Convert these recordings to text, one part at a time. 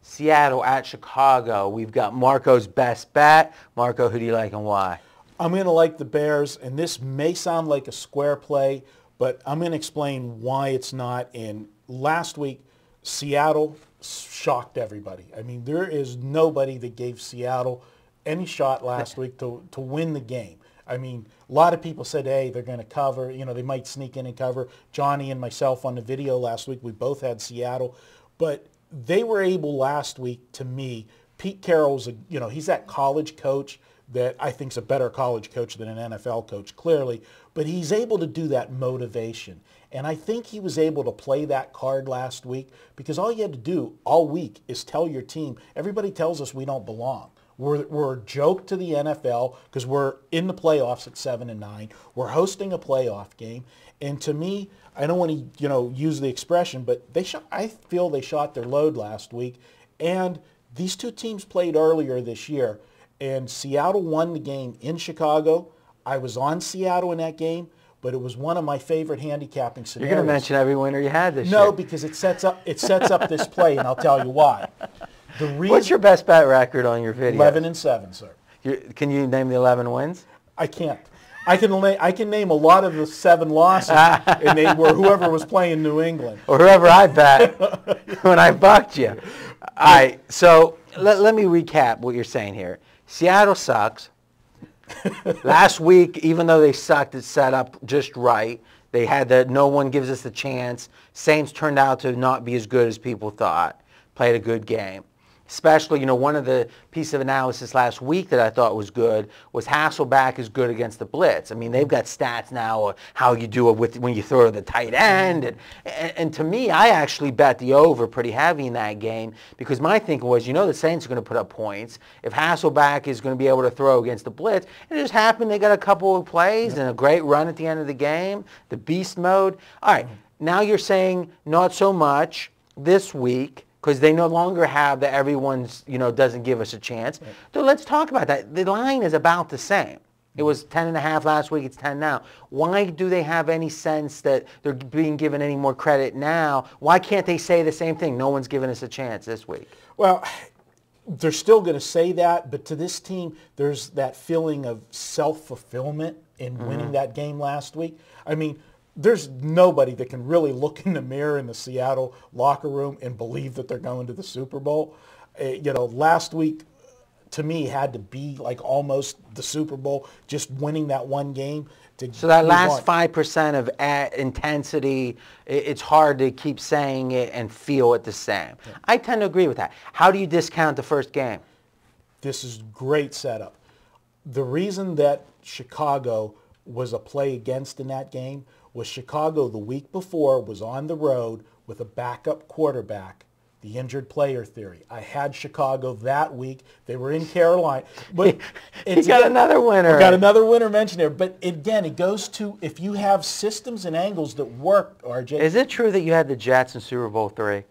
Seattle at Chicago. We've got Marco's best bet. Marco, who do you like and why? I'm going to like the Bears, and this may sound like a square play, but I'm going to explain why it's not. And last week, Seattle shocked everybody. I mean, there is nobody that gave Seattle any shot last week to win the game. I mean, a lot of people said, hey, they're going to cover. You know, they might sneak in and cover. Johnny and myself on the video last week, we both had Seattle. But they were able last week, to me, Pete Carroll's, he's that college coach that I think is a better college coach than an NFL coach, clearly. But he's able to do that motivation. And I think he was able to play that card last week because all you had to do all week is tell your team, everybody tells us we don't belong. We're a joke to the NFL because we're in the playoffs at 7-9. We're hosting a playoff game. And to me, I don't want to, use the expression, but I feel they shot their load last week. And these two teams played earlier this year. And Seattle won the game in Chicago. I was on Seattle in that game, but it was one of my favorite handicapping scenarios. You're going to mention every winner you had this year. No, because it sets up this play, and I'll tell you why. What's your best bet record on your video? 11-7, sir. Can you name the 11 wins? I can't. I can name a lot of the 7 losses, and they were whoever was playing New England. Or whoever I bet when I bucked you. All right, so let me recap what you're saying here. Seattle sucks. Last week, even though they sucked, it set up just right. They had the no one gives us a chance. Saints turned out to not be as good as people thought. Played a good game. Especially, one of the pieces of analysis last week that I thought was good was Hasselbeck is good against the blitz. I mean, they've got stats now of how you do it when you throw to the tight end. And to me, I actually bet the over pretty heavy in that game because my thinking was, the Saints are going to put up points. If Hasselbeck is going to be able to throw against the blitz, it just happened they got a couple of plays and a great run at the end of the game, the beast mode. All right, now you're saying not so much this week, because they no longer have that everyone's, doesn't give us a chance. Right. So let's talk about that. The line is about the same. It was 10.5 last week. It's 10 now. Why do they have any sense that they're being given any more credit now? Why can't they say the same thing? No one's given us a chance this week. Well, they're still going to say that, but to this team, there's that feeling of self-fulfillment in winning that game last week. I mean, there's nobody that can really look in the mirror in the Seattle locker room and believe that they're going to the Super Bowl. Last week, to me, had to be like almost the Super Bowl, just winning that one game. So that last 5% of intensity, it's hard to keep saying it and feel it the same. Yeah. I tend to agree with that. How do you discount the first game? This is great setup. The reason that Chicago was a play against in that game was Chicago the week before was on the road with a backup quarterback, the injured player theory. I had Chicago that week. They were in Carolina. But you got another winner. Got another winner mentioned there. But again, it goes to if you have systems and angles that work, RJ. Is it true that you had the Jets in Super Bowl III?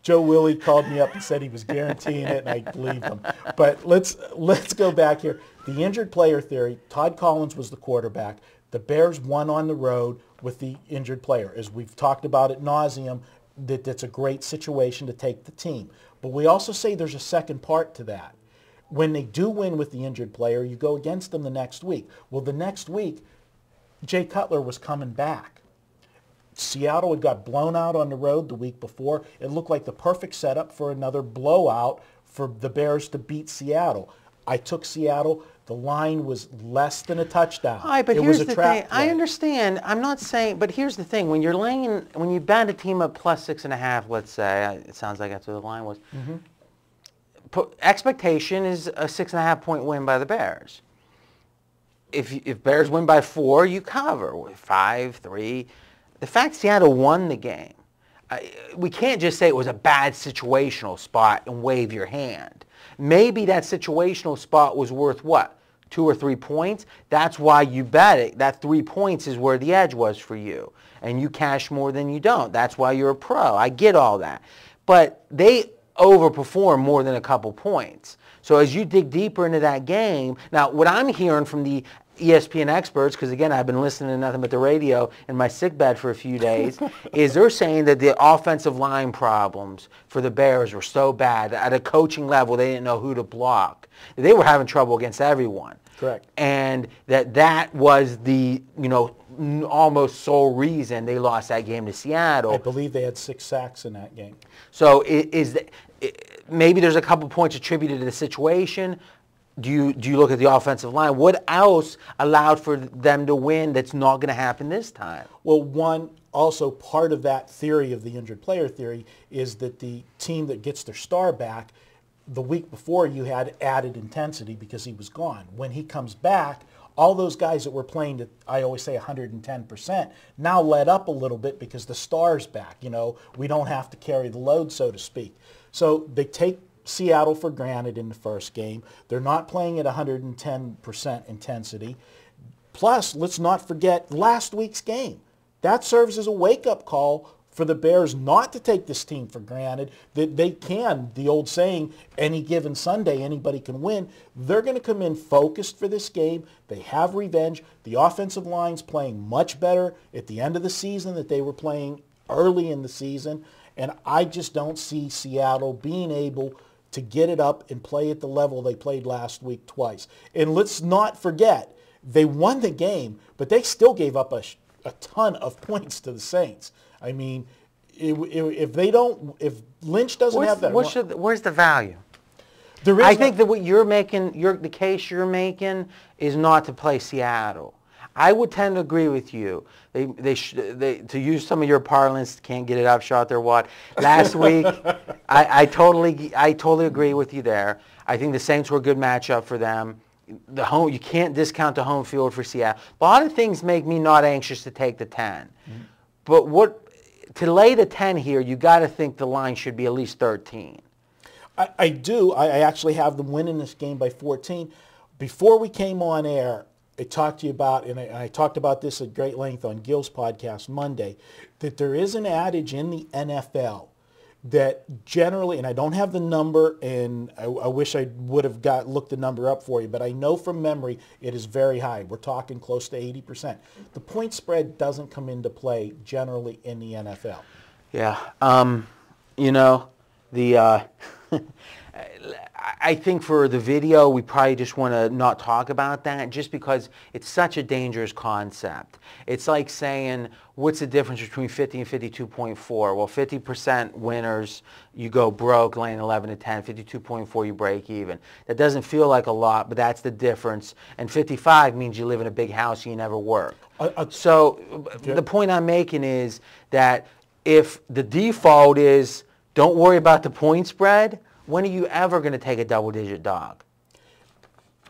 Joe Willie called me up and said he was guaranteeing it, and I believed him. But let's go back here. The injured player theory, Todd Collins was the quarterback. The Bears won on the road with the injured player. As we've talked about ad nauseum, that's a great situation to take the team. But we also say there's a second part to that. When they do win with the injured player, you go against them the next week. Well, the next week, Jay Cutler was coming back. Seattle had got blown out on the road the week before. It looked like the perfect setup for another blowout for the Bears to beat Seattle. I took Seattle. The line was less than a touchdown. All right, but here's the thing. I understand. I'm not saying, but here's the thing. When you bet a team up plus 6.5, let's say, it sounds like that's what the line was. Expectation is a 6.5-point win by the Bears. If Bears win by 4, you cover with 5, 3. The fact Seattle won the game, we can't just say it was a bad situational spot and wave your hand. Maybe that situational spot was worth what? 2 or 3 points? That's why you bet it. That 3 points is where the edge was for you. And you cash more than you don't. That's why you're a pro. I get all that. But they overperform more than a couple points. So as you dig deeper into that game, now what I'm hearing from the ESPN experts, because again, I've been listening to nothing but the radio in my sickbed for a few days, is they're saying that the offensive line problems for the Bears were so bad at a coaching level they didn't know who to block. They were having trouble against everyone. Correct. And that was the, almost sole reason they lost that game to Seattle. I believe they had 6 sacks in that game. So maybe there's a couple points attributed to the situation. Do you look at the offensive line? What else allowed for them to win that's not going to happen this time? Well, one, also part of that theory of the injured player theory is that the team that gets their star back, the week before you had added intensity because he was gone. When he comes back, all those guys that were playing at, I always say 110%, now let up a little bit because the star's back. We don't have to carry the load, so to speak. So they take Seattle for granted in the first game. They're not playing at 110% intensity. Plus, let's not forget last week's game. That serves as a wake-up call for the Bears not to take this team for granted, that they can, the old saying, any given Sunday, anybody can win. They're going to come in focused for this game. They have revenge. The offensive line's playing much better at the end of the season that they were playing early in the season. And I just don't see Seattle being able to get it up and play at the level they played last week twice. And let's not forget, they won the game, but they still gave up a ton of points to the Saints. I mean, if Lynch doesn't have that, where's the value? I think that what you're making, the case you're making, is not to play Seattle. I would tend to agree with you. They to use some of your parlance, can't get it up, shot their wad. Last week, I totally agree with you there. I think the Saints were a good matchup for them. You can't discount the home field for Seattle. A lot of things make me not anxious to take the 10. Mm-hmm. But to lay the 10 here, you got to think the line should be at least 13. I do. I actually have them winning this game by 14. Before we came on air, I talked to you about, and I talked about this at great length on Gil's podcast Monday, that there is an adage in the NFL that generally, and I don't have the number, and I wish I would have looked the number up for you, but I know from memory it is very high. We're talking close to 80%. The point spread doesn't come into play generally in the NFL. Yeah. I think for the video, we probably just want to not talk about that just because it's such a dangerous concept. It's like saying, what's the difference between 50 and 52.4? Well, 50% winners, you go broke, laying 11 to 10. 52.4, you break even. That doesn't feel like a lot, but that's the difference. And 55 means you live in a big house and you never work. The point I'm making is that if the default is don't worry about the point spread, when are you ever going to take a double-digit dog?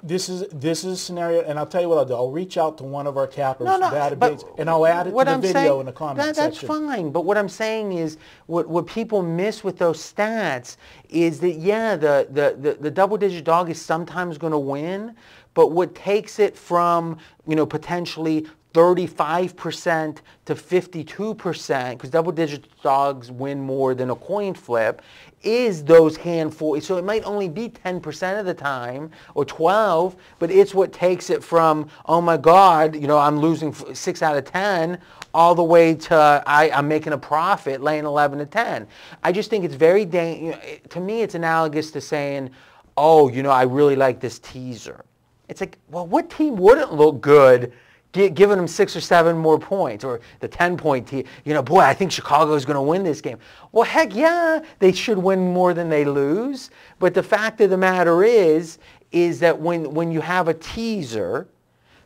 This is a scenario, and I'll tell you what I'll do. I'll reach out to one of our cappers for that, and I'll add it to the video in the comment section. That's fine, but what I'm saying is what people miss with those stats is that, yeah, the double-digit dog is sometimes going to win, but what takes it from, potentially 35% to 52%, because double-digit dogs win more than a coin flip, is those handful. So it might only be 10% of the time or 12, but it's what takes it from, oh my God, I'm losing 6 out of 10, all the way to I'm making a profit laying 11 to 10. I just think it's very, to me, it's analogous to saying, oh, I really like this teaser. It's like, well, what team wouldn't look good giving them 6 or 7 more points, or the 10-point team? Boy, I think Chicago's going to win this game. Well, heck yeah, they should win more than they lose. But the fact of the matter is that when you have a teaser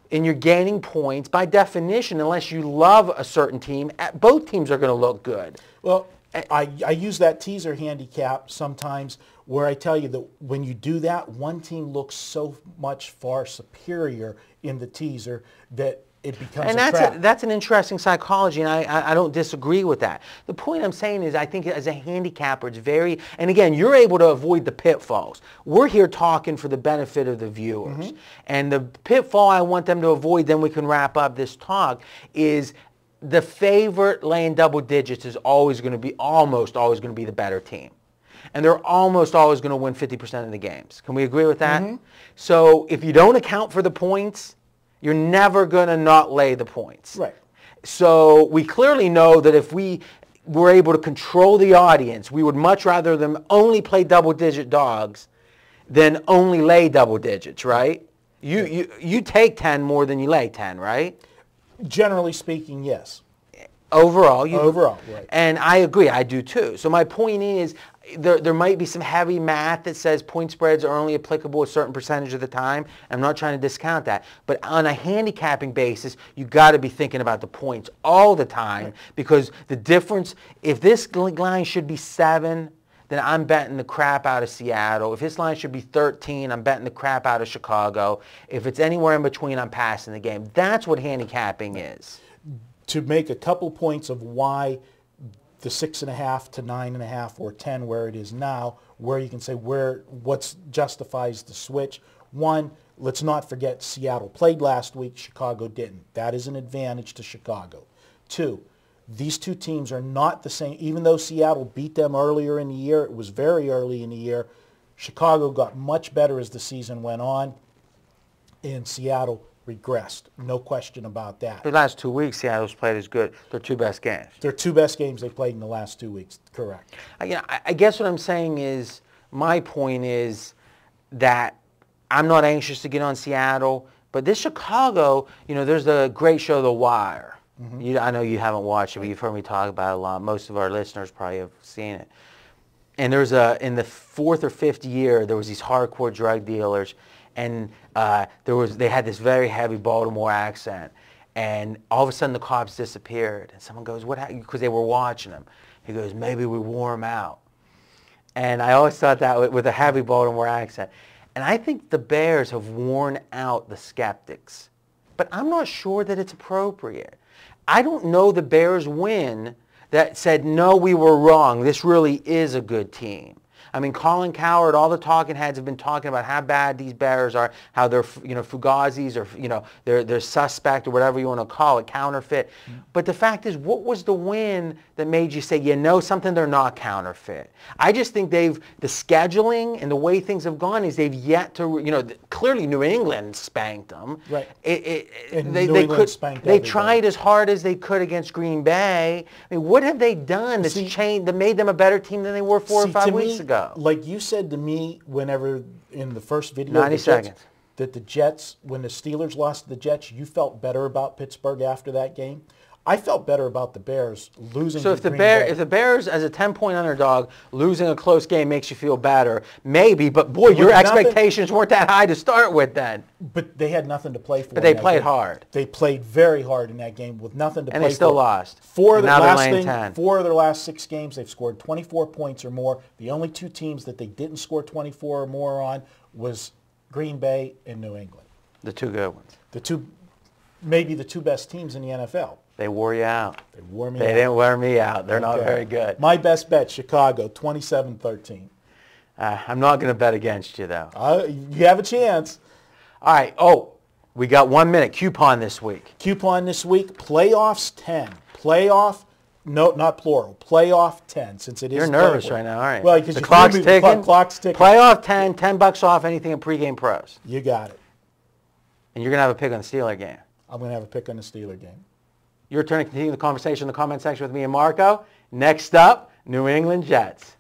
and you're gaining points, by definition, unless you love a certain team, both teams are going to look good. Well, I use that teaser handicap sometimes where I tell you that when you do that, one team looks so much far superior in the teaser that it becomes a trap. And that's an interesting psychology, and I don't disagree with that. The point I'm saying is I think as a handicapper, it's very, and again, you're able to avoid the pitfalls. We're here talking for the benefit of the viewers. Mm-hmm. And the pitfall I want them to avoid, then we can wrap up this talk, is the favorite laying double digits is almost always going to be the better team. And they're almost always going to win 50% of the games. Can we agree with that? Mm-hmm. So if you don't account for the points, You're never going to not lay the points. Right. So we clearly know that if we were able to control the audience, we would much rather them only play double-digit dogs than only lay double digits, right? You take 10 more than you lay 10, right? Generally speaking, yes. Overall, right. And I agree, I do too. So my point is, there might be some heavy math that says point spreads are only applicable a certain percentage of the time. I'm not trying to discount that. But on a handicapping basis, you got to be thinking about the points all the time, right. Because the difference, if this line should be 7, then I'm betting the crap out of Seattle. If this line should be 13, I'm betting the crap out of Chicago. If it's anywhere in between, I'm passing the game. That's what handicapping is. To make a couple points of why the 6.5 to 9.5 or 10 where it is now, where you can say what justifies the switch. One, let's not forget Seattle played last week, Chicago didn't. That is an advantage to Chicago. Two, these two teams are not the same. Even though Seattle beat them earlier in the year, it was very early in the year, Chicago got much better as the season went on, and Seattle regressed. No question about that. The last 2 weeks, Seattle's played as good. Their 2 best games. Their 2 best games they played in the last 2 weeks. Correct. I guess what I'm saying is, my point is that I'm not anxious to get on Seattle, but this Chicago, there's the great show, The Wire. Mm-hmm. I know you haven't watched it, but you've heard me talk about it a lot. Most of our listeners probably have seen it. And in the 4th or 5th year, there was these hardcore drug dealers, and they had this very heavy Baltimore accent, and all of a sudden the cops disappeared, and someone goes, "What happened?" Because they were watching them. He goes, "Maybe we wore them out." And I always thought that with a heavy Baltimore accent. And I think the Bears have worn out the skeptics, but I'm not sure that it's appropriate. I don't know the Bears win that said, no, we were wrong. This really is a good team. I mean, Colin Cowherd, all the talking heads have been talking about how bad these Bears are, how they're, fugazis or, they're suspect or whatever you want to call it, counterfeit. Mm-hmm. But the fact is, what was the win that made you say, something, they're not counterfeit? I just think the scheduling and the way things have gone is they've yet to, clearly New England spanked them. Right. They tried as hard as they could against Green Bay. I mean, what have they done that made them a better team than they were 4 or 5 weeks ago? Like you said to me whenever in the first video 90 seconds. That the Jets, when the Steelers lost to the Jets, you felt better about Pittsburgh after that game. I felt better about the Bears losing to Green Bay. If the Bears as a 10-point underdog losing a close game makes you feel better, maybe, but boy, your expectations weren't that high to start with then. But they had nothing to play for. But they played hard. They played very hard in that game with nothing to play for. And they still lost. Four of their last 6 games, they've scored 24 points or more. The only 2 teams that they didn't score 24 or more on was Green Bay and New England. The 2 good ones. Maybe the 2 best teams in the NFL. They wore you out. They wore me out. They didn't wear me out. They're not very good. My best bet, Chicago, 27-13. I'm not going to bet against you, though. You have a chance. All right. Oh, we got 1 minute. Coupon this week. Playoffs 10. No, not plural. Playoff 10, since it is. You're nervous right now, aren't you? Well, because the clock's ticking. Clock's ticking. Playoff 10, $10 off anything in pregame pros. You got it. And you're going to have a pick on the Steeler game. I'm going to have a pick on the Steeler game. Your turn to continue the conversation in the comment section with me and Marco. Next up, New England Jets.